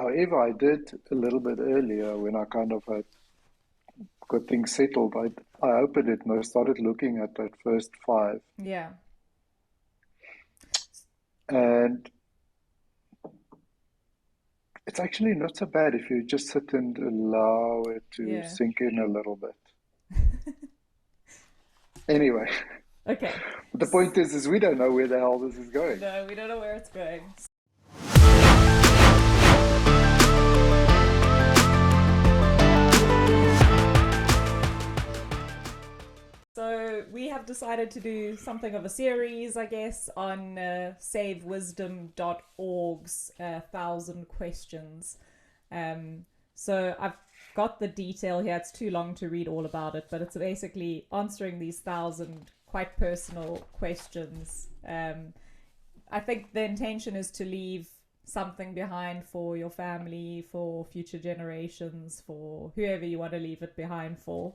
However, I did a little bit earlier when I kind of had got things settled. I opened it and I started looking at that first five, Yeah. and it's actually not so bad if you just sit and allow it to Yeah. sink in a little bit. Anyway, Okay. the point is we don't know where the hell this is going. No, we don't know where it's going. So we have decided to do something of a series, I guess, on savewisdom.org's 1,000 questions. Um, so I've got the detail here. It's too long to read all about it, but it's basically answering these 1,000 quite personal questions. I think the intention is to leave something behind for your family, for future generations, for whoever you want to leave it behind for.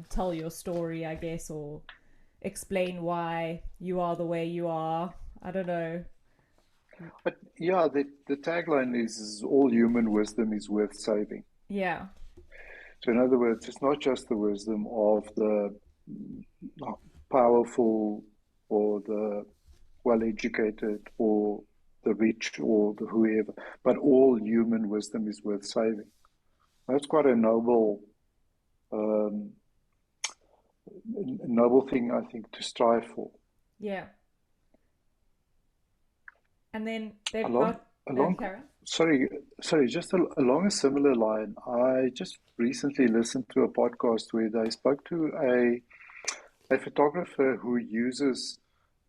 Tell your story, I guess, or explain why you are the way you are. I don't know. But yeah, the tagline is all human wisdom is worth saving. Yeah, So in other words, it's not just the wisdom of the powerful or the well-educated or the rich or the whoever, but all human wisdom is worth saving. That's quite a um, noble thing, I think, to strive for. yeah. And then they've Along, got along, Karen. sorry, just along a similar line, I just recently listened to a podcast where they spoke to a photographer who uses,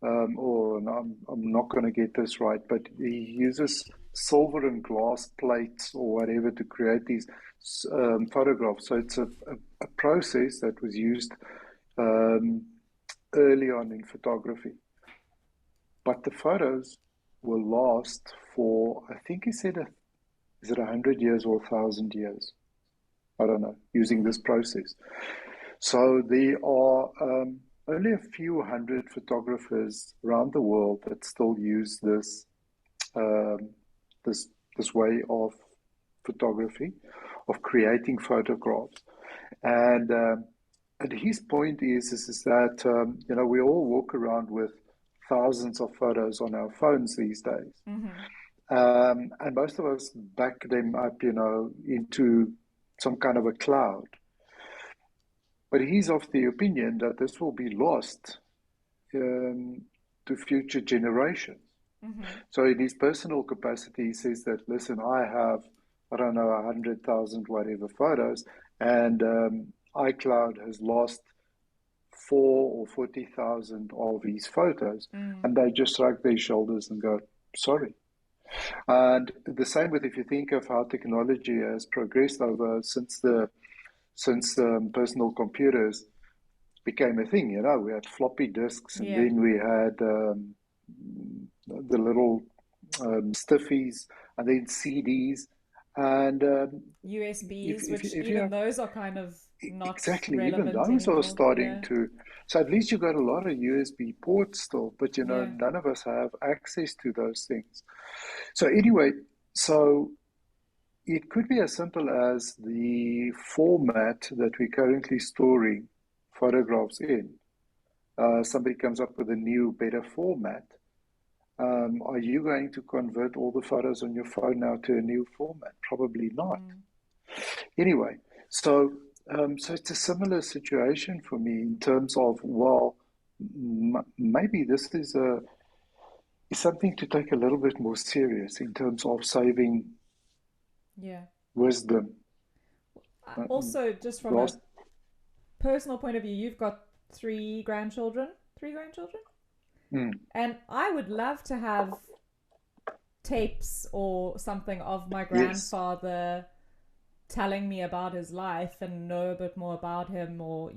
or no, I'm not going to get this right, but he uses silver and glass plates or whatever to create these photographs. So it's a process that was used um, early on in photography. But the photos will last for, I think he said, is it 100 years or 1,000 years? I don't know, using this process. So there are only a few hundred photographers around the world that still use um, this this way of photography, of creating photographs. And and his point is that we all walk around with thousands of photos on our phones these days, Mm-hmm. and most of us back them up, into some kind of a cloud. But he's of the opinion that this will be lost um, to future generations. Mm-hmm. So in his personal capacity, he says that, listen, I don't know, 100,000 whatever photos, and iCloud has lost four or 40,000 of his photos, Mm. and they just shrug their shoulders and go, sorry. And the same with if you think of how technology has progressed over since personal computers became a thing. We had floppy disks, and Yeah. then we had the little stiffies, and then CDs. And USBs, which if you even have those are kind of not exactly, even relevant those are anymore. starting Yeah. to. So at least you got a lot of USB ports still, but Yeah. none of us have access to those things. So anyway, so it could be as simple as the format that we're currently storing photographs in. Somebody comes up with a new, better format. Are you going to convert all the photos on your phone now to a new format? Probably not. Mm. Anyway, so it's a similar situation for me in terms of, well, maybe this is something to take a little bit more serious in terms of saving Yeah. wisdom. Also, just from a Last, personal point of view, you've got three grandchildren. Three grandchildren? mm, And I would love to have tapes or something of my yes, grandfather telling me about his life and know a bit more about him, or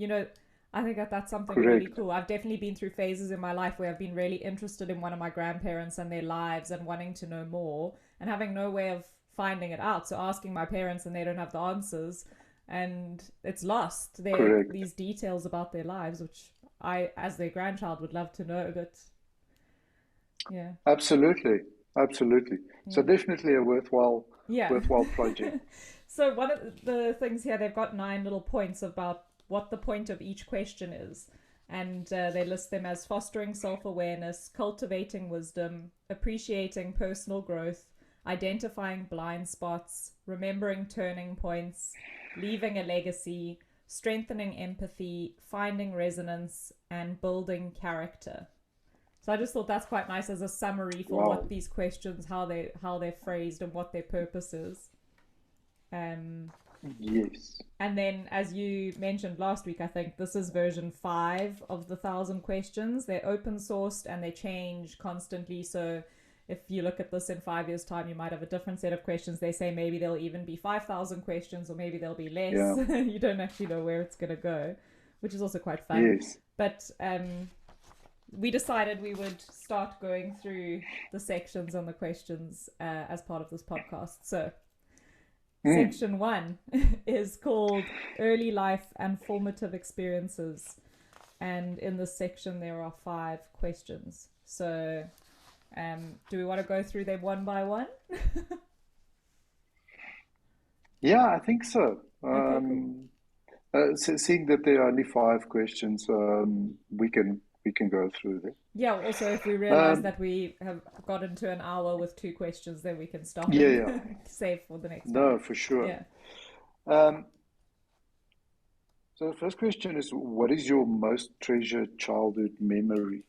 I think that that's something really correct. cool. I've definitely been through phases in my life where I've been really interested in one of my grandparents and their lives and wanting to know more and having no way of finding it out, so asking my parents and they don't have the answers, and it's lost their Correct. these details about their lives, which I, as their grandchild, would love to know. But yeah. Absolutely. Absolutely. So Yeah. definitely a Yeah. worthwhile project. So one of the things here, they've got 9 little points about what the point of each question is. And they list them as fostering self awareness, cultivating wisdom, appreciating personal growth, identifying blind spots, remembering turning points, leaving a legacy, strengthening empathy, finding resonance, and building character. So I just thought that's quite nice as a summary for what Wow. these questions, how they're phrased, and what their purpose is. Um, Yes. and then, as you mentioned last week, I think this is version 5 of the 1,000 questions. They're open sourced and they change constantly. So if you look at this in 5 years' time, you might have a different set of questions. They say maybe there'll even be 5,000 questions, or maybe there'll be less. Yeah. You don't actually know where it's going to go, which is also quite fun. Yes. But we decided we would start going through the sections and the questions as part of this podcast. So Mm. section 1 is called Early Life and Formative Experiences. And in this section, there are 5 questions. So, do we want to go through them one by one? Yeah, I think so. Okay, cool. Seeing that there are only 5 questions, we can go through them. Yeah, also, if we realize Um, that we have got into an hour with 2 questions, then we can stop yeah, and yeah. save for the next one. No, for sure. Yeah. Um, so the first question is, what is your most treasured childhood memory?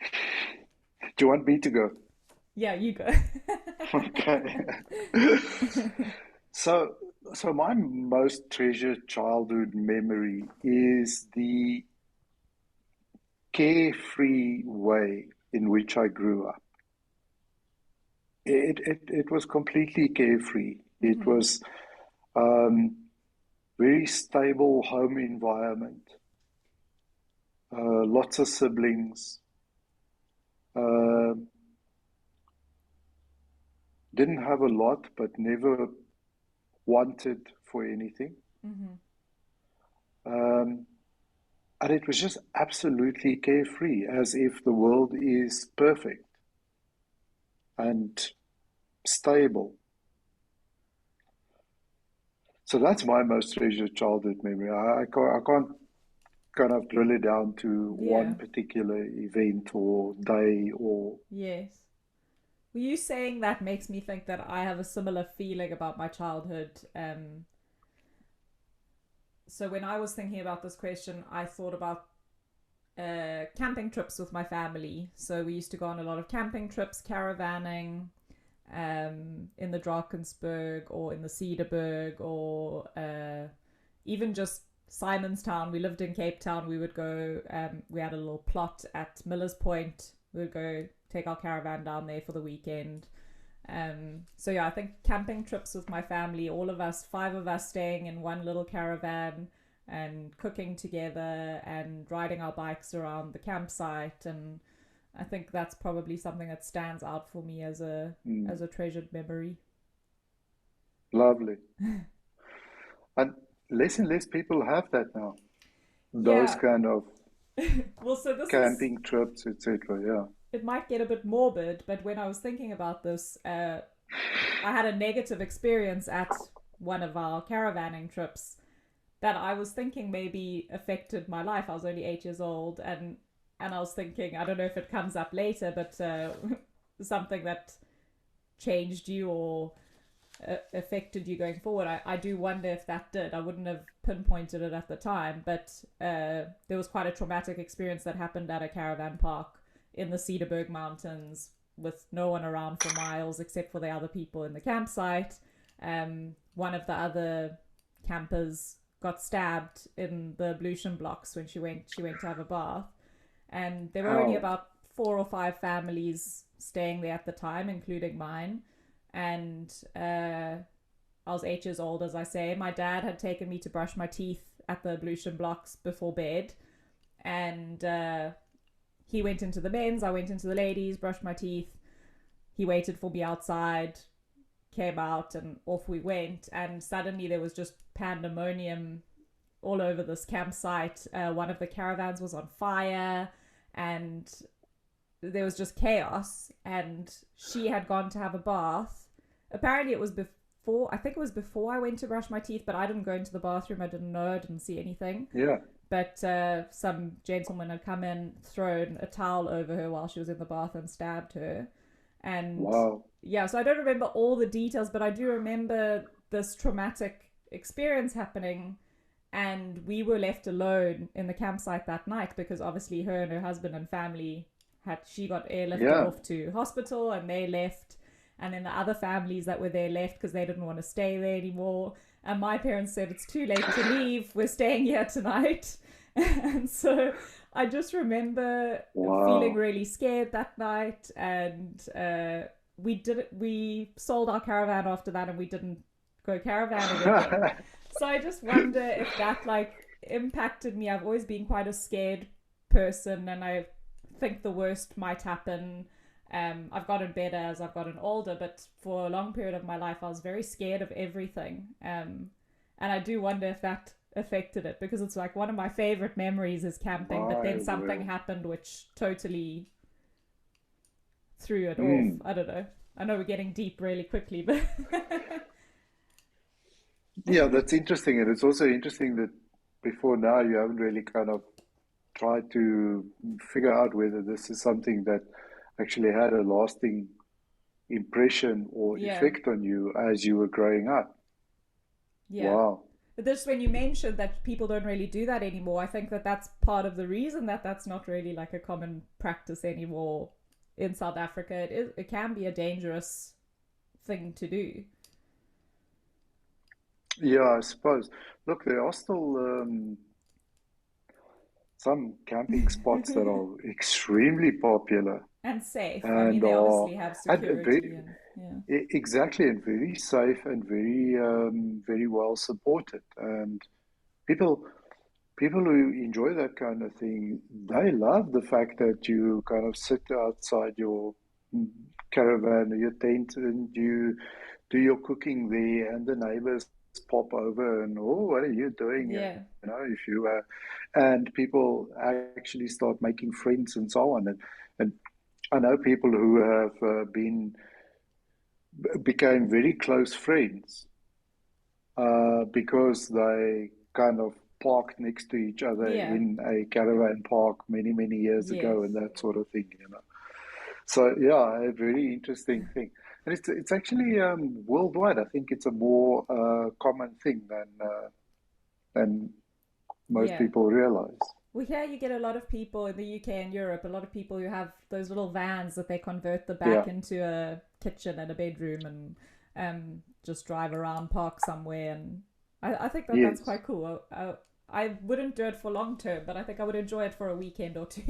Do you want me to go? Yeah, you go. Okay. So, so my most treasured childhood memory is the carefree way in which I grew up. It was completely carefree. It Mm-hmm. was um, very stable home environment, lots of siblings, uh, didn't have a lot, but never wanted for anything. Mm-hmm. Um, and it was just absolutely carefree, as if the world is perfect and stable. So that's my most treasured childhood memory. I can't kind of drill it down to one Yeah. particular event or day or Yes. Well, you saying that makes me think that I have a similar feeling about my childhood. So when I was thinking about this question, I thought about camping trips with my family. So we used to go on a lot of camping trips, caravanning, in the Drakensberg or in the Cedarburg, or even just Simonstown. We lived in Cape Town. We would go. We had a little plot at Miller's Point. We would go take our caravan down there for the weekend. So yeah, I think camping trips with my family, all of us, 5 of us staying in one little caravan and cooking together and riding our bikes around the campsite. And I think that's probably something that stands out for me mm, as a treasured memory. lovely. And less people have that now. Those Yeah. kind of Well, so this is, camping trips, etc. Yeah. it might get a bit morbid, but when I was thinking about this, I had a negative experience at one of our caravanning trips that I was thinking maybe affected my life. I was only 8 years old, and I was thinking, I don't know if it comes up later, but something that changed you or affected you going forward. I do wonder if that did. I wouldn't have pinpointed it at the time, but there was quite a traumatic experience that happened at a caravan park in the Cedarburg Mountains with no one around for miles except for the other people in the campsite. One of the other campers got stabbed in the ablution blocks when she went to have a bath, and there were only Oh, about 4 or 5 families staying there at the time, including mine. And I was 8 years old, as I say. My dad had taken me to brush my teeth at the ablution blocks before bed, and he went into the men's, I went into the ladies, brushed my teeth. He waited for me outside, came out, and off we went. And suddenly there was just pandemonium all over this campsite. One of the caravans was on fire, and, there was just chaos, and she had gone to have a bath. Apparently it was before, I think it was before I went to brush my teeth, but I didn't go into the bathroom. I didn't know, I didn't see anything. Yeah. But some gentleman had come in, thrown a towel over her while she was in the bath, and stabbed her. And Wow. yeah, so I don't remember all the details, but I do remember this traumatic experience happening. And we were left alone in the campsite that night because obviously her and her husband and family she got airlifted Yeah. off to hospital, and they left. And then the other families that were there left because they didn't want to stay there anymore. And my parents said, it's too late to leave. We're staying here tonight. And so I just remember feeling Wow. really scared that night. And we sold our caravan after that, and we didn't go caravanning again. So I just wonder if that like impacted me. I've always been quite a scared person, and I think the worst might happen. I've gotten better as I've gotten older, but for a long period of my life, I was very scared of everything. And I do wonder if that affected it, because it's like one of my favorite memories is camping, but My then something word. happened which totally threw it off. Mm. I don't know. I know we're getting deep really quickly, but Yeah, that's interesting. And it's also interesting that before now you haven't really kind of tried to figure out whether this is something that actually had a lasting impression or yeah, effect on you as you were growing up. yeah. Wow. But just when you mentioned that people don't really do that anymore, I think that that's part of the reason that that's not really like a common practice anymore in South Africa. It can be a dangerous thing to do. Yeah, I suppose. Look, there are still some camping spots that are extremely popular And safe. I mean, and they are obviously have and security and yeah. exactly, and very safe and very well supported. And people people who enjoy that kind of thing, they love the fact that you kind of sit outside your mm, caravan or your tent and you do your cooking there, and the neighbors pop over and, oh, what are you doing? Yeah. You know, if you and people actually start making friends and so on. And I know people who have became very close friends because they kind of parked next to each other Yeah. in a caravan park many years Yes. ago and that sort of thing, you know. So yeah, a very interesting thing, and it's actually worldwide. I think it's a more common thing than most Yeah. people realize. Well, here you get a lot of people in the UK and Europe, a lot of people who have those little vans that they convert the Yeah. back into a kitchen and a bedroom, and just drive around, park somewhere. And I think that that's Yes. quite cool. I wouldn't do it for long term, but I think I would enjoy it for a weekend or two.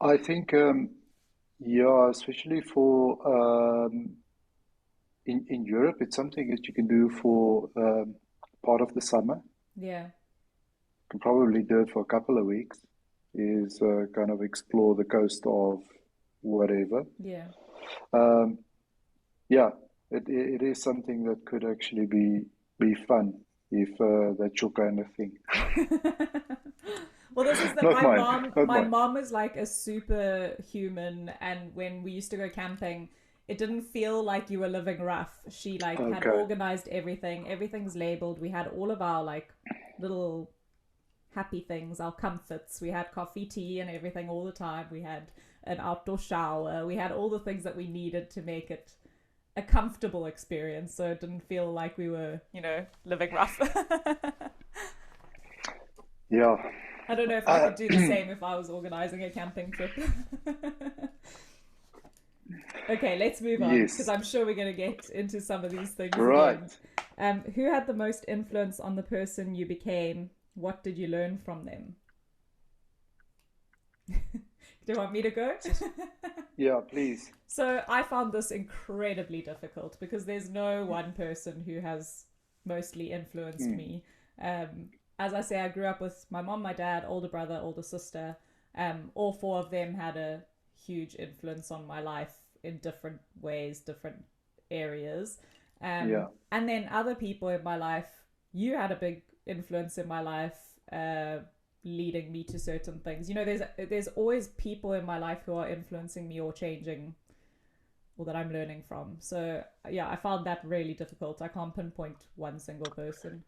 I think yeah, especially for in Europe, it's something that you can do for part of the summer. Yeah. Can probably do it for a couple of weeks. Is kind of explore the coast of whatever. Yeah. Um, yeah, it is something that could actually be fun if that's your kind of thing. Well, this is the Not my mine, mom. not My mine. mom is like a superhuman, and when we used to go camping, it didn't feel like you were living rough. She like had Okay. organized everything. Everything's labeled. We had all of our like little happy things, our comforts. We had coffee, tea, and everything all the time. We had an outdoor shower. We had all the things that we needed to make it a comfortable experience, so it didn't feel like we were, living rough. Yeah. I don't know if I Uh, could do the same if I was organizing a camping trip. Okay, let's move on because yes. I'm sure we're going to get into some of these things again. Right. Who had the most influence on the person you became? What did you learn from them? Do you want me to go? Yeah, please. So I found this incredibly difficult because there's no one person who has mostly influenced Mm. me. As I say, I grew up with my mom, my dad, older brother, older sister. All four of them had a huge influence on my life in different ways, different areas. Yeah. And then other people in my life, you had a big influence in my life. leading me to certain things. You know, there's always people in my life who are influencing me or changing, or that I'm learning from. So yeah, I found that really difficult. I can't pinpoint one single person.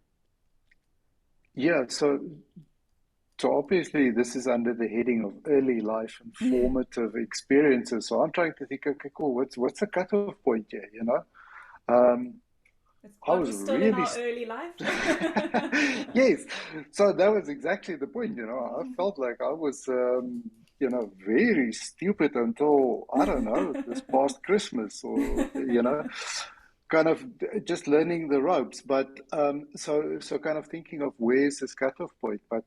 Yeah, so obviously this is under the heading of early life and formative experiences. So I'm trying to think, okay, cool, what's the cutoff point here, you know? Um, I Are was we still in really, our early life? yes. So that was exactly the point, you know. I felt like I was, very stupid until, I don't know, this past Christmas or, kind of just learning the ropes. But so kind of thinking of where's this cutoff point. But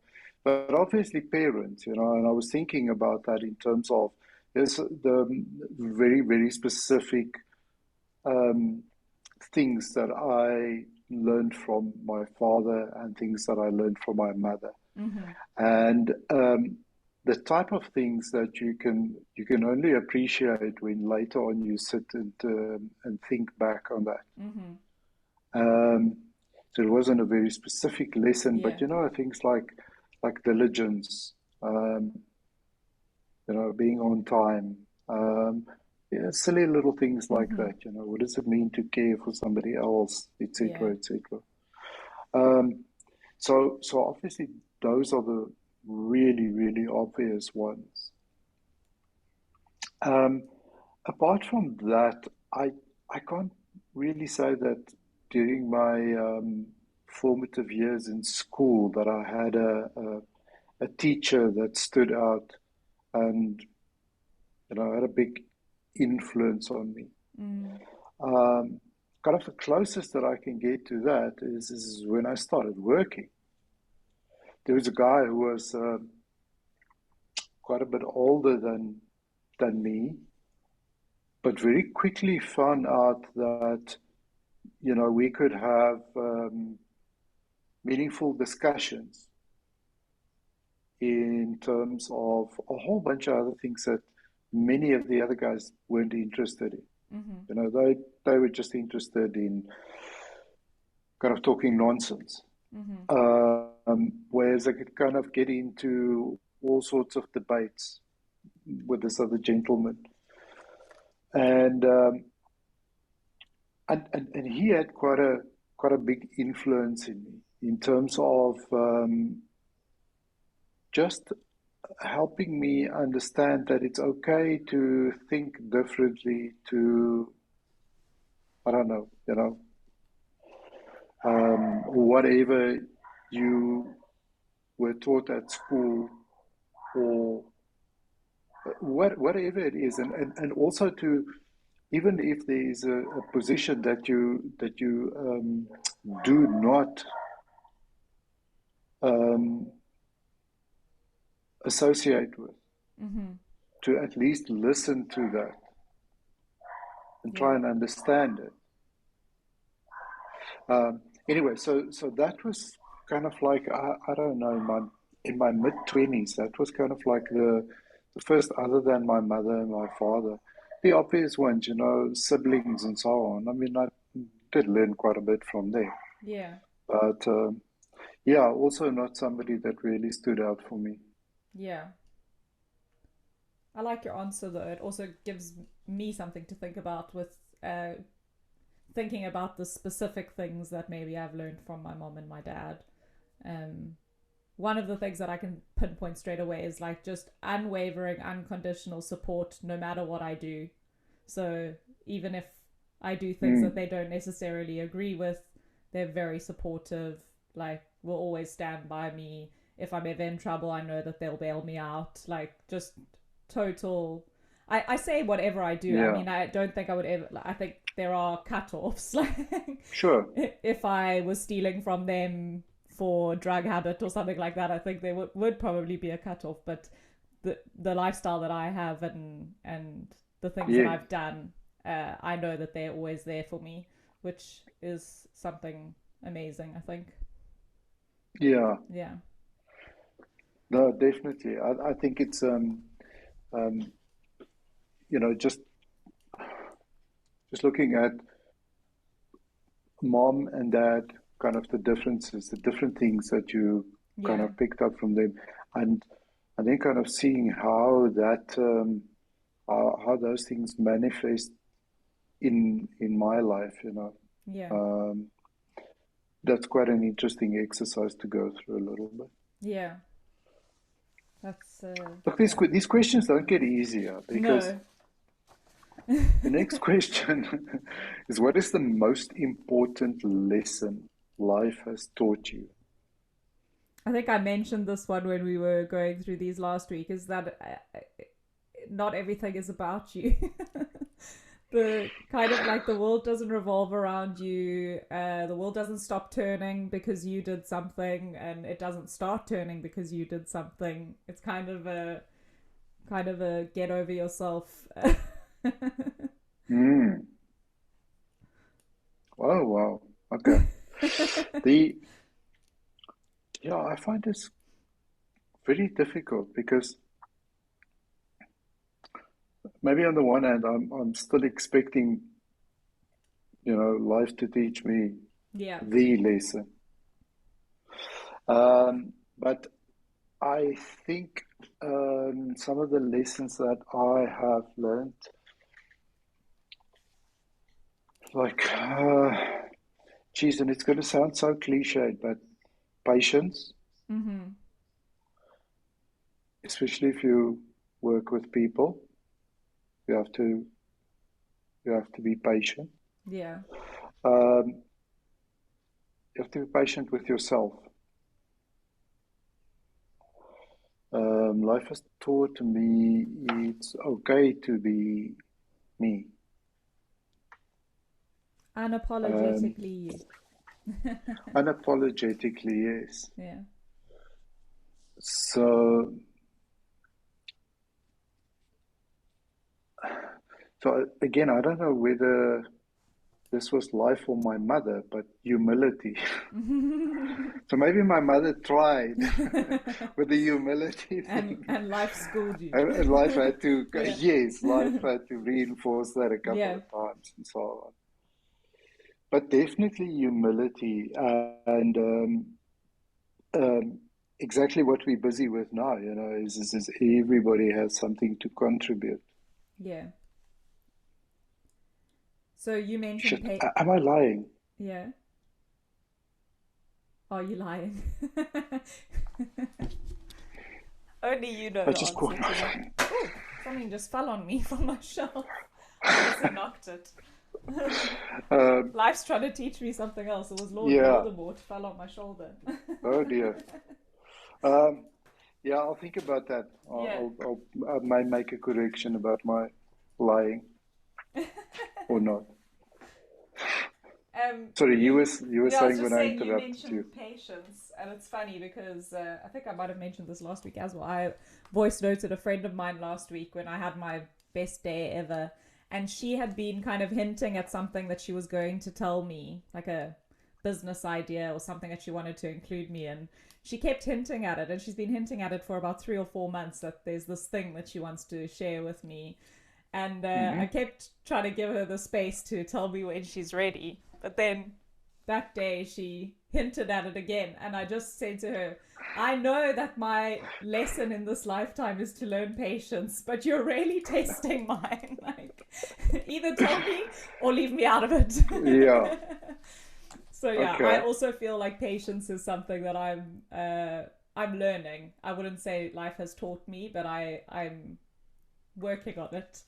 obviously parents, you know, and I was thinking about that in terms of there's the very, very specific um, things that I learned from my father and things that I learned from my mother. Mm-hmm. And the type of things that you can only appreciate when later on you sit and think back on that. Mm-hmm. Um, so it wasn't a very specific lesson, Yeah. but you know things like diligence, um, being on time, yeah, silly little things like Mm-hmm. that. You know, what does it mean to care for somebody else, Yeah. etc., etc. Um, so obviously those are the really, really obvious ones. Um, Apart from that, I can't really say that during my formative years in school that I had a teacher that stood out and had a big influence on me. Mm. Um, Kind of the closest that I can get to that is when I started working. There was a guy who was quite a bit older than me, but very quickly found out that we could have meaningful discussions in terms of a whole bunch of other things that many of the other guys weren't interested in. Mm-hmm. They were just interested in kind of talking nonsense. Mm-hmm. Whereas I could kind of get into all sorts of debates with this other gentleman. And and he had quite a big influence in me in terms of just helping me understand that it's okay to think differently, to I don't know, whatever you were taught at school or whatever it is, and also to even if there is a position that you do not um, associate with, Mm-hmm. to at least listen to that and try Yeah. and understand it. Anyway, so that was kind of like I don't know, in my mid-20s. That was kind of like the first, other than my mother and my father, the obvious ones, siblings and so on. I mean, I did learn quite a bit from there, Yeah. but yeah, also not somebody that really stood out for me. Yeah. I like your answer though. It also gives me something to think about with thinking about the specific things that maybe I've learned from my mom and my dad. Um, One of the things that I can pinpoint straight away is like just unwavering, unconditional support no matter what I do. So even if I do things that Mm, they don't necessarily agree with, they're very supportive, like will always stand by me. If I'm ever in trouble, I know that they'll bail me out. Like just total. I say whatever I do. I yeah, mean, I don't think I would ever. I think there are cutoffs. sure. Like if I was stealing from them for drug habit or something like that, I think there would probably be a cutoff. But the lifestyle that I have and the things that Yeah, I've done, I know that they're always there for me, which is something amazing. I think. yeah. Yeah. No, definitely. I think it's um, just looking at mom and dad, kind of the differences, the different things that you kind Yeah. of picked up from them. and then kind of seeing how that how those things manifest in my life, Yeah. um, that's quite an interesting exercise to go through a little bit. Yeah. That's Look, yeah. these questions don't get easier because No. the next question is, what is the most important lesson life has taught you? I think I mentioned this one when we were going through these last week, is that not everything is about you. The kind of like the world doesn't revolve around you. The world doesn't stop turning because you did something, and it doesn't start turning because you did something. It's kind of a get over yourself. Mm. Oh, wow. Okay. The Yeah, I find this very difficult because maybe on the one hand, I'm still expecting, life to teach me Yeah. the lesson. But I think some of the lessons that I have learned, like, geez, and it's going to sound so cliched, but patience, Mm-hmm. especially if you work with people, you have to you have to be patient. Yeah. Um, you have to be patient with yourself. Life has taught me it's okay to be me. Um, Unapologetically you. unapologetically, yes. Yeah. So, so again, I don't know whether this was life or my mother, but humility. So maybe my mother tried with the humility and thing, and life schooled you. and life had to, Yeah. yes, life had to reinforce that a couple Yeah. of times and so on. But definitely humility and um, exactly what we're busy with now, is everybody has something to contribute. Yeah. So you mentioned Shit, am I lying? yeah. Are you lying? Only you know I the just caught answer to that. myself. Oh, something just fell on me from my shelf. Obviously knocked it. Life's trying to teach me something else. It was Lord Yeah. Voldemort fell on my shoulder. Oh dear. Um, yeah, I'll think about that. Yeah. I might make a correction about my lying or not. Sorry, You. you were Yeah, I was saying just when I saying you interrupted you. mentioned patience, and it's funny because I think I might have mentioned this last week as well. I voice noted a friend of mine last week when I had my best day ever, and she had been kind of hinting at something that she was going to tell me, like a business idea or something that she wanted to include me in. She kept hinting at it, and she's been hinting at it for about 3 or 4 months that there's this thing that she wants to share with me. And I Hmm. kept trying to give her the space to tell me when she's ready. But then that day she hinted at it again. And I just said to her, I know that my lesson in this lifetime is to learn patience, but you're really testing mine. Like, either tell me or leave me out of it. Yeah. So yeah, I Okay. also feel like patience is something that I'm learning. I wouldn't say life has taught me, but I'm working on it.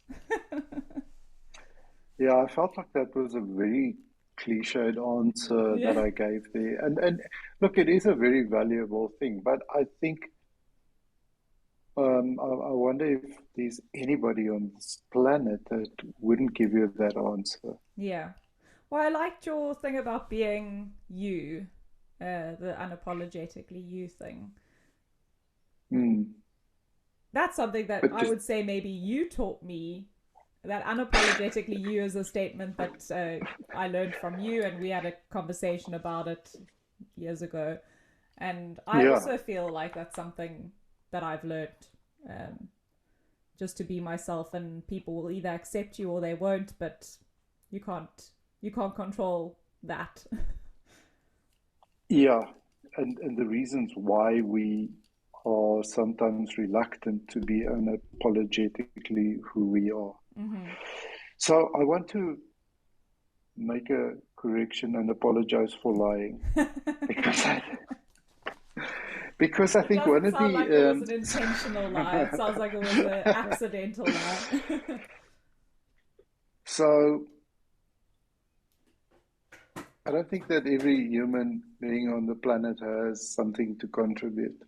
Yeah, I felt like that was a very cliched answer that Yeah. I gave there. And look, it is a very valuable thing, but I think I wonder if there's anybody on this planet that wouldn't give you that answer. Yeah. Well, I liked your thing about being you, the unapologetically you thing. Mm. That's something that But I just would say maybe you taught me. That unapologetically you is a statement that I learned from you, and we had a conversation about it years ago. And I yeah, also feel like that's something that I've learned, um, just to be myself, and people will either accept you or they won't, but you can't you can't control that. yeah, and the reasons why we are sometimes reluctant to be unapologetically who we are. Mm-hmm. So I want to make a correction and apologize for lying because I It think one doesn't of sound like it was the an intentional lie. It sounds like it was an accidental lie. so I don't think that every human being on the planet has something to contribute.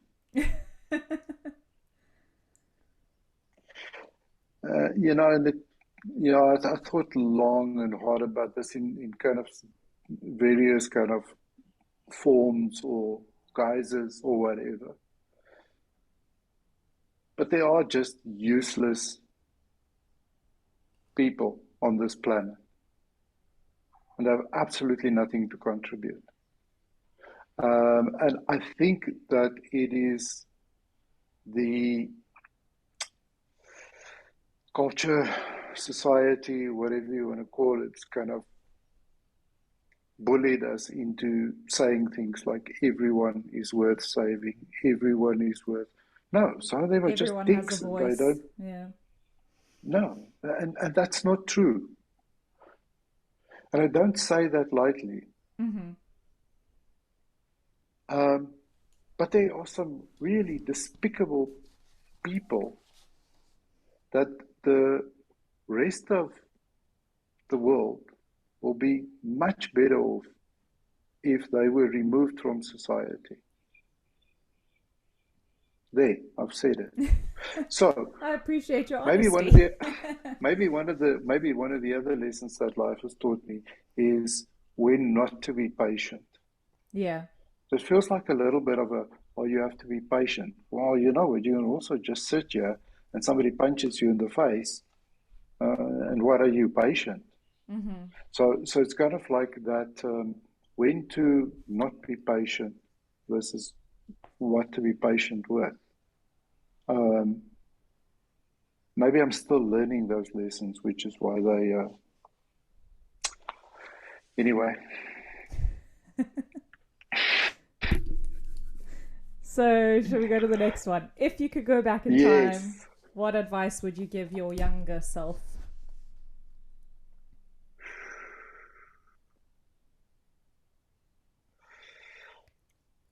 And I thought long and hard about this in kind of various kind of forms or guises or whatever. But they are just useless people on this planet, and they have absolutely nothing to contribute. And I think that it is the culture, society, whatever you want to call it, kind of bullied us into saying things like everyone is worth saving, everyone is worth. No, some of them are just Everyone has a dicks. They voice. don't. Yeah. No, and that's not true. And I don't say that lightly. Mm-hmm. Um, but there are some really despicable people that the rest of the world will be much better off if they were removed from society. There, I've said it. So I appreciate your maybe one of honesty. the maybe one of the other lessons that life has taught me is when not to be patient. Yeah. It feels like a little bit of a, oh, you have to be patient. Well, you know what, you can also just sit here and somebody punches you in the face, and what are you, patient? Mm-hmm. So it's kind of like that, when to not be patient versus what to be patient with. Um, Maybe I'm still learning those lessons, which is why they, anyway. So, should we go to the next one? If you could go back in time, Yes. what advice would you give your younger self?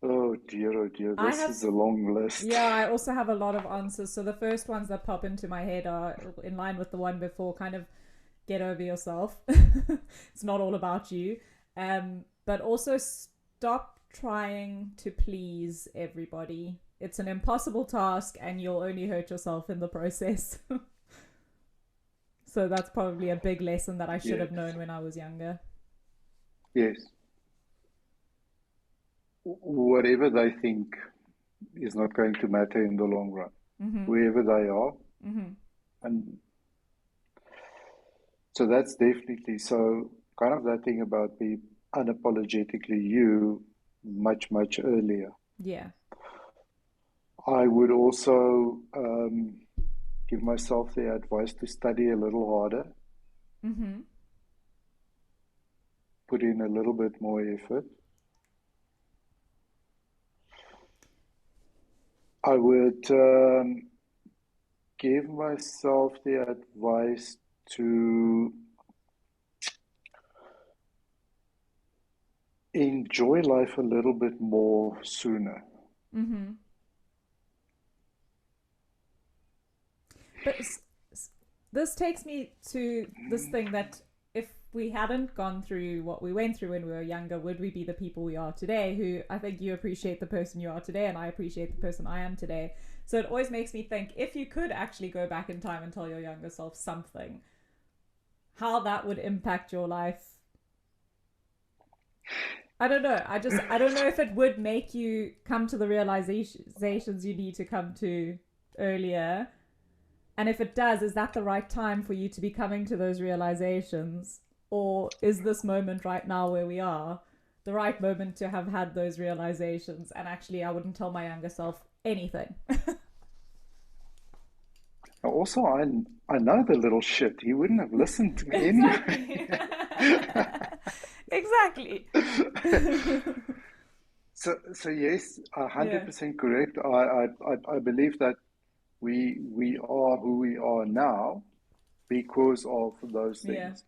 Oh dear, I this have, is a long list. yeah, I also have a lot of answers. So, the first ones that pop into my head are in line with the one before, kind of get over yourself. It's not all about you. But also stop trying to please everybody. It's an impossible task and you'll only hurt yourself in the process. So that's probably a big lesson that I should have Yes, known when I was younger. yes. Whatever they think is not going to matter in the long run, Mm-hmm. wherever they are. Mm-hmm. And so that's definitely so kind of that thing about be unapologetically you much earlier. Yeah. I would also give myself the advice to study a little harder, Mm-hmm. put in a little bit more effort. I would give myself the advice to enjoy life a little bit more sooner. Mm-hmm. But this takes me to this thing that if we hadn't gone through what we went through when we were younger, would we be the people we are today? Who I think you appreciate the person you are today, and I appreciate the person I am today. So it always makes me think if you could actually go back in time and tell your younger self something, how that would impact your life. I don't know. I don't know if it would make you come to the realizations you need to come to earlier. And if it does, is that the right time for you to be coming to those realizations? Or is this moment right now where we are the right moment to have had those realizations? And actually, I wouldn't tell my younger self anything. Also, I know the little shit. He wouldn't have listened to me Exactly. anyway. Exactly. So yes, Yeah. 100% correct. I believe that we are who we are now because of those Yeah. things.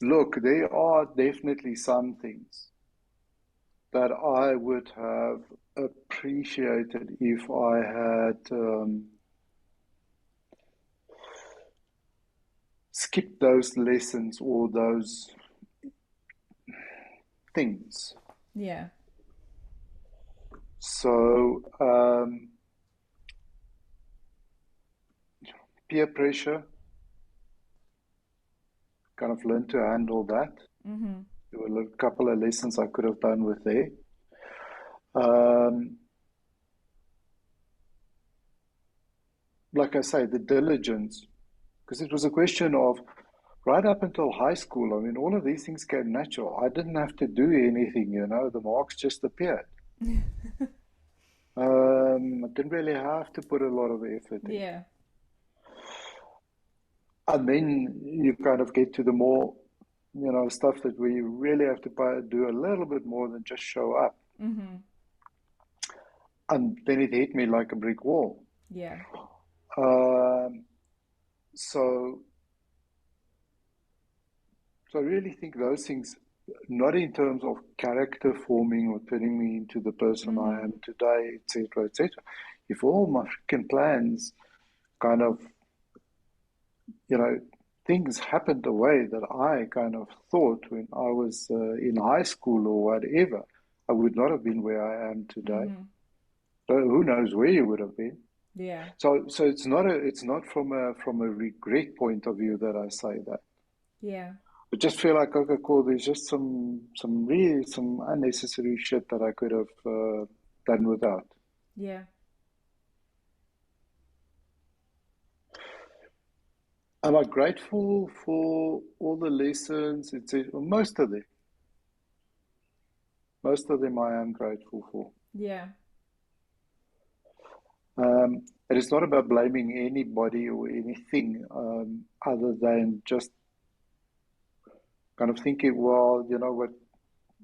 Look, there are definitely some things that I would have appreciated if I had skipped those lessons or those things. Yeah. So, peer pressure, kind of learned to handle that. Mm-hmm. There were a couple of lessons I could have done with there. Um, like I say, the diligence, because it was a question of right up until high school. I mean, all of these things came natural. I didn't have to do anything, the marks just appeared. I didn't really have to put a lot of effort in. Yeah. And then you kind of get to the more, stuff that we really have to do a little bit more than just show up. Mm-hmm. And then it hit me like a brick wall. Yeah. Um, so, so I really think those things, not in terms of character forming or turning me into the person I Mm-hmm. am today, etc., etc. If all my freaking plans kind of, you know, things happened the way that I kind of thought when I was in high school or whatever, I would not have been where I am today. Mm-hmm. So who knows where you would have been? Yeah. So it's not from a regret point of view that I say that. Yeah. I just feel like, okay, cool. There's just some unnecessary shit that I could have done without. Yeah. Am I grateful for all the lessons? Most of them I am grateful for. Yeah. It is not about blaming anybody or anything other than just kind of thinking, well, you know what,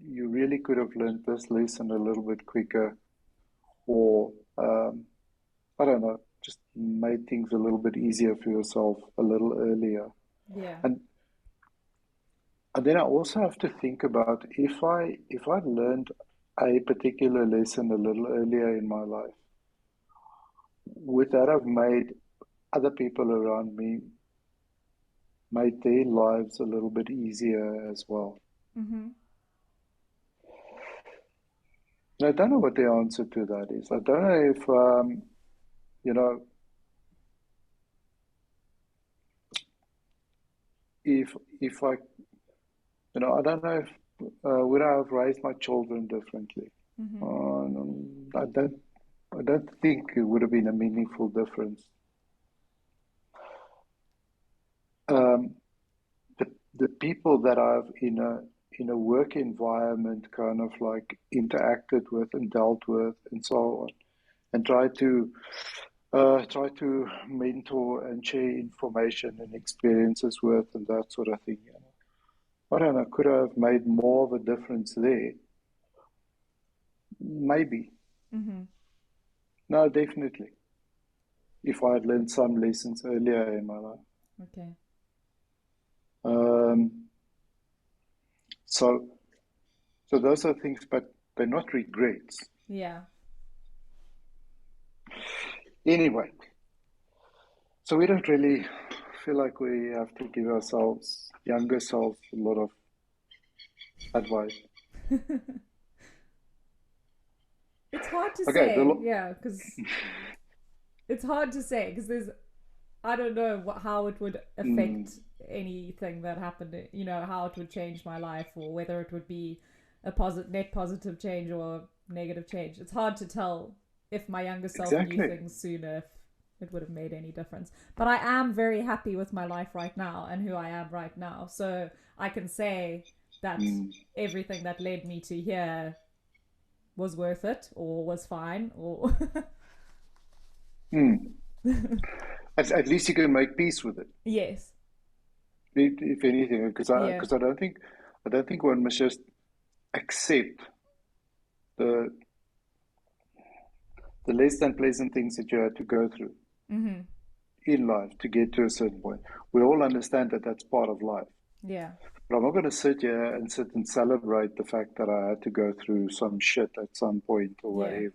you really could have learned this lesson a little bit quicker, or I don't know, just made things a little bit easier for yourself a little earlier. Yeah. And and then I also have to think about if I learned a particular lesson a little earlier in my life, would that have made other people around me made their lives a little bit easier as well? Mm-hmm. And I don't know what the answer to that is. I don't know if you know if I don't know if would I have raised my children differently. Mm-hmm. I don't think it would have been a meaningful difference. Um, the people that I've in a work environment kind of like interacted with and dealt with and so on, and try to mentor and share information and experiences with and that sort of thing. I don't know, could I have made more of a difference there? Maybe. Mm-hmm. No, definitely. If I had learned some lessons earlier in my life. Okay. Um, so, so those are things, but they're not regrets. Yeah. Anyway, so we don't really feel like we have to give ourselves, younger selves, a lot of advice. It's hard to Okay, say, yeah, because it's hard to say because there's I don't know how it would mm, affect anything that happened. You know how it would change my life, or whether it would be a net positive change or negative change. It's hard to tell if my younger self knew exactly. things sooner, if it would have made any difference. But I am very happy with my life right now and who I am right now. So I can say that Mm, everything that led me to here was worth it or was fine or mm. At least you can make peace with it, yes. if anything, because I Yeah. because I don't think one must just accept the the less than pleasant things that you had to go through Mm-hmm. in life to get to a certain point. We all understand that that's part of life. Yeah. But I'm not going to sit here and celebrate the fact that I had to go through some shit at some point or Yeah.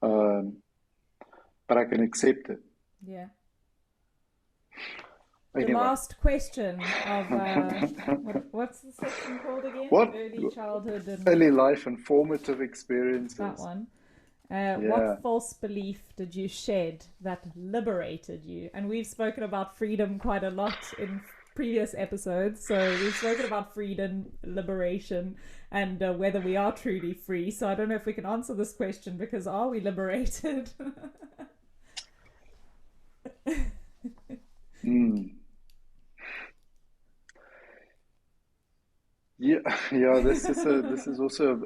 whatever. But I can accept it. Yeah. The Anyway, last question of what's the section called again? what Early childhood and early life and formative that experiences? one. Yeah. What false belief did you shed that liberated you? And we've spoken about freedom quite a lot in previous episodes. So we've spoken about freedom, liberation, and whether we are truly free. So I don't know if we can answer this question, because are we liberated? Mm. Yeah, yeah. This is also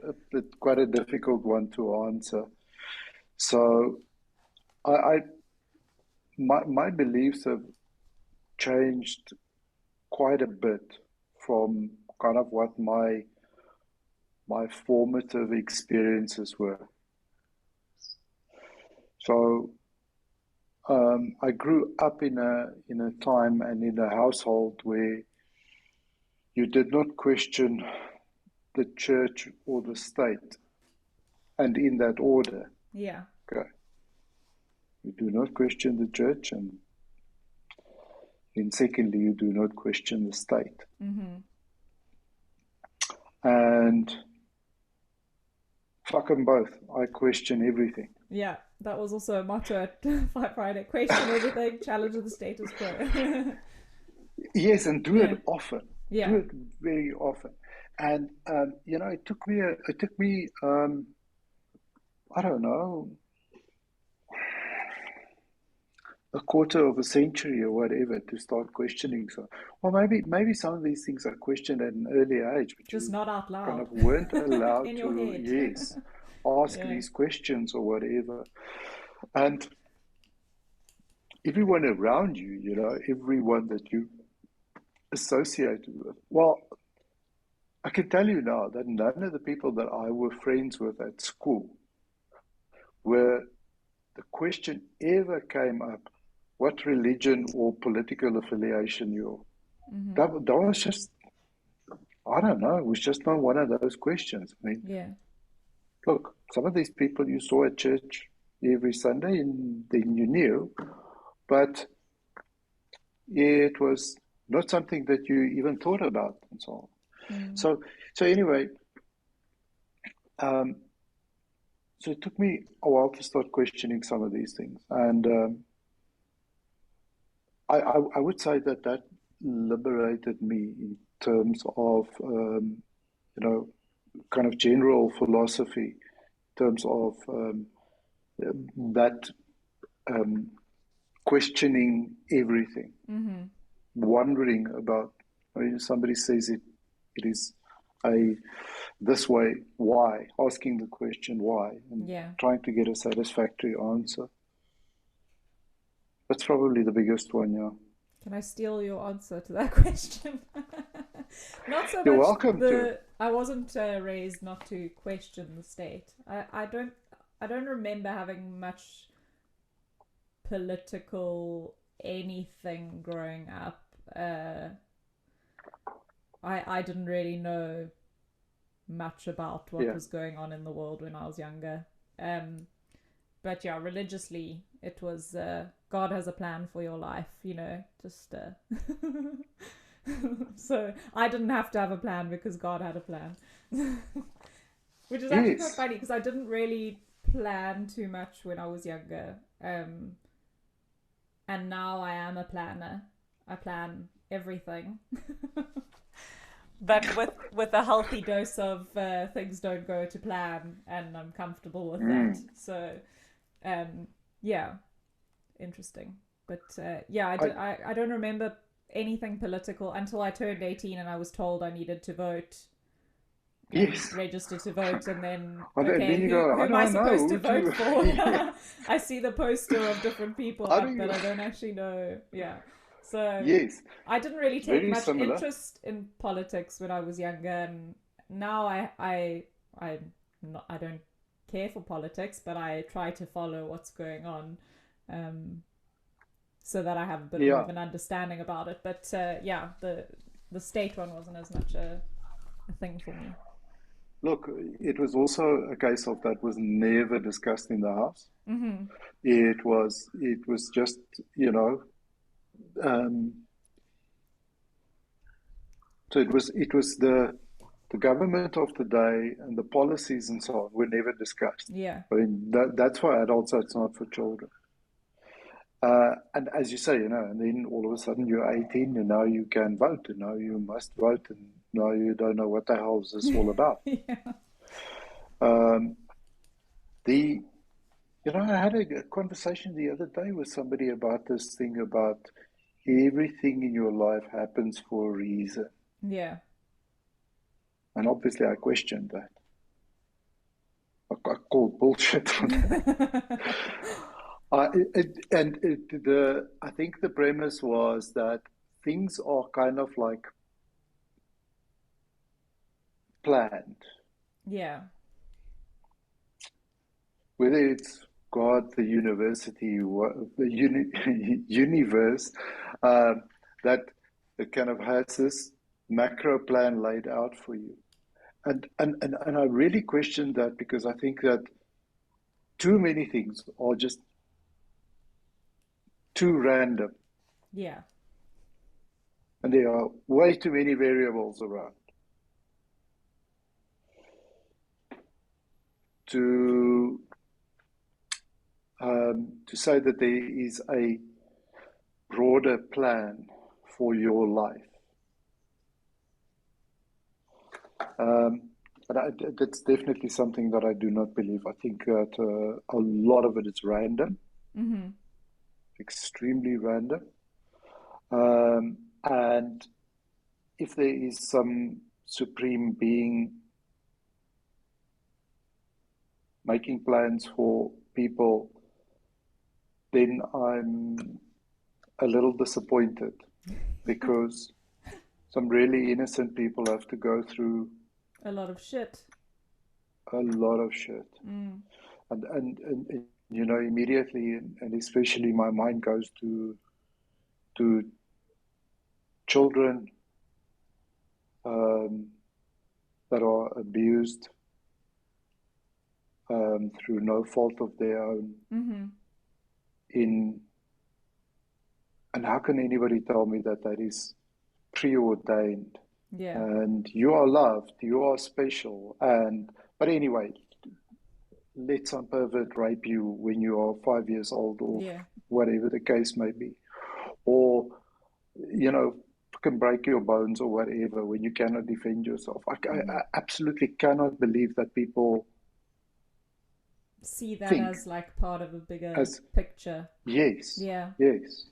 quite a difficult one to answer. So I my beliefs have changed quite a bit from kind of what my formative experiences were. So I grew up in a time and in a household where you did not question the church or the state, and in that order. Yeah. Okay, you do not question the church, and then secondly, you do not question the state. Mm-hmm. And fuck them both. I question everything. Yeah, that was also a motto at Fight Friday. Question everything, challenge the status quo. Yes, and do it Yeah. often. Do Yeah. it very often. And it took me I don't know, a quarter of a century or whatever to start questioning. So, well, maybe some of these things are questioned at an early age, but Just you not out kind loud. of weren't allowed In your to, head. yes, ask Yeah. these questions or whatever. And everyone around you, everyone that you associated with, well, I can tell you now that none of the people that I were friends with at school where the question ever came up what religion or political affiliation you're. Mm-hmm. That was just, I don't know, it was just not one of those questions. I mean, Yeah. look, some of these people you saw at church every Sunday and then you knew, but it was not something that you even thought about and so on. Mm. So anyway, um, so it took me a while to start questioning some of these things, and I would say that liberated me in terms of kind of general philosophy, in terms of that um, questioning everything, Mm-hmm. wondering about. I mean, somebody says it is a this way, why? Asking the question why and Yeah. trying to get a satisfactory answer. That's probably the biggest one, yeah. Can I steal your answer to that question? Not so You're much welcome to. I wasn't raised not to question the state. I don't remember having much political anything growing up. I didn't really know much about what Yeah. was going on in the world when I was younger. But yeah, religiously, it was God has a plan for your life, just. So I didn't have to have a plan because God had a plan. Which is actually quite Yes. funny because I didn't really plan too much when I was younger. And now I am a planner. I plan everything. But with a healthy dose of things don't go to plan, and I'm comfortable with that. So, yeah, interesting. But yeah, I I don't remember anything political until I turned 18 and I was told I needed to vote and yes. register to vote, and then And okay, then you who go, who I am I don't know supposed to who vote to. for? Yes. I see the poster of different people How do up, but you? I don't actually know. Yeah, so Yes. I didn't really take Very much similar. interest in politics when I was younger, and now I don't care for politics, but I try to follow what's going on, so that I have a bit more Yeah. of an understanding about it. But yeah, the state one wasn't as much a thing for me. Look, it was also a case of that was never discussed in the house. Mm-hmm. It was just, you know, um, so it was the government of the day and the policies and so on were never discussed. Yeah. I mean, that's for adults, that's not for children. And as you say, and then all of a sudden you're 18 and now you can vote and now you must vote and now you don't know what the hell is this all about. Yeah. Um, the I had a conversation the other day with somebody about this thing about everything in your life happens for a reason. Yeah. And obviously I questioned that. I called bullshit on that. I think the premise was that things are kind of like planned, Yeah. whether it's God, the university, universe, that it kind of has this macro plan laid out for you. And I really question that because I think that too many things are just too random, Yeah. and there are way too many variables around to say that there is a broader plan for your life. But that's definitely something that I do not believe. I think that a lot of it is random, Mm-hmm. extremely random. And if there is some supreme being making plans for people, then I'm a little disappointed because some really innocent people have to go through A lot of shit. a lot of shit. Mm. And immediately, and especially my mind goes to children that are abused through no fault of their own. Mm-hmm. And how can anybody tell me that that is preordained? Yeah. And you are loved, you are special. But anyway, let some pervert rape you when you are 5 years old, or Yeah. whatever the case may be, or can break your bones or whatever when you cannot defend yourself. Mm-hmm. I absolutely cannot believe that people See that think as like part of a bigger as picture. yes, Yeah. yes.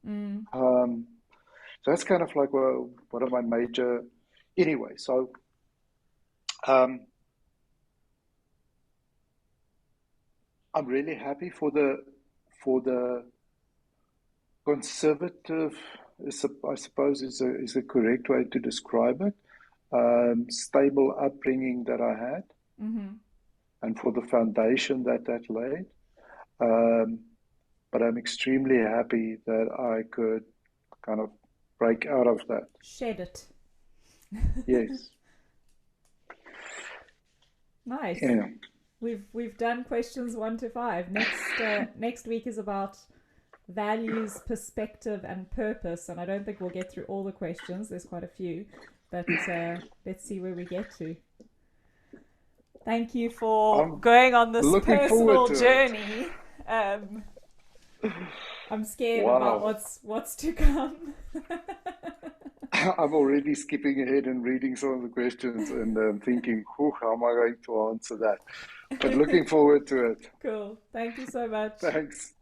Mm. So that's kind of like one of my major. Anyway, so um, I'm really happy for the conservative, I suppose is a correct way to describe it, stable upbringing that I had, Mm-hmm. and for the foundation that laid. Um, but I'm extremely happy that I could kind of break out of that. Shed it. Yes. Nice. Yeah. We've done questions 1 to 5. Next week is about values, perspective, and purpose. And I don't think we'll get through all the questions. There's quite a few, but let's see where we get to. Thank you for I'm going on this looking forward personal to journey. I'm scared about Wow. what's to come. I'm already skipping ahead and reading some of the questions and thinking, how am I going to answer that? But looking forward to it. Cool. Thank you so much. Thanks.